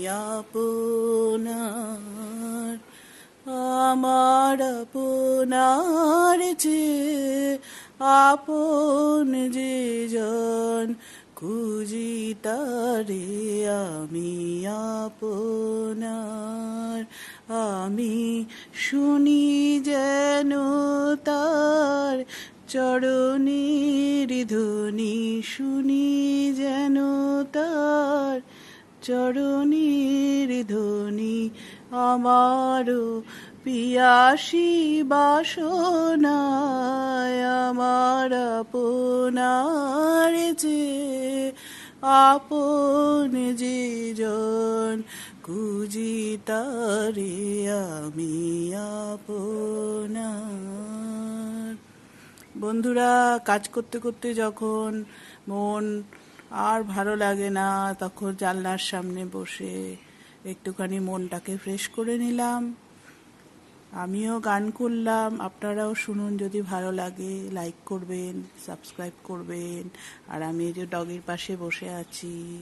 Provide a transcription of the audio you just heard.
আপনার, আমার আপনার যে আপন যে জন, খুঁজি তারে আমি আপনার। আমি শুনি যেন তার চরণের ধ্বনি, শুনি যেন তার চরণের ধ্বনি। আমারও পিয়াসী বাসনায়, আমার আপনার যে আপন যে জন, খুঁজি তারে আমি আপনার। বন্ধুরা, কাজ করতে করতে যখন মন আর ভালো লাগে না, তখন জানলার সামনে বসে একটুখানি মনটাকে ফ্রেশ করে নিলাম। আমিও গান করলাম, আপনারাও শুনুন। যদি ভালো লাগে লাইক করবেন, সাবস্ক্রাইব করবেন। আর আমি এই যে ডগের পাশে বসে আছি।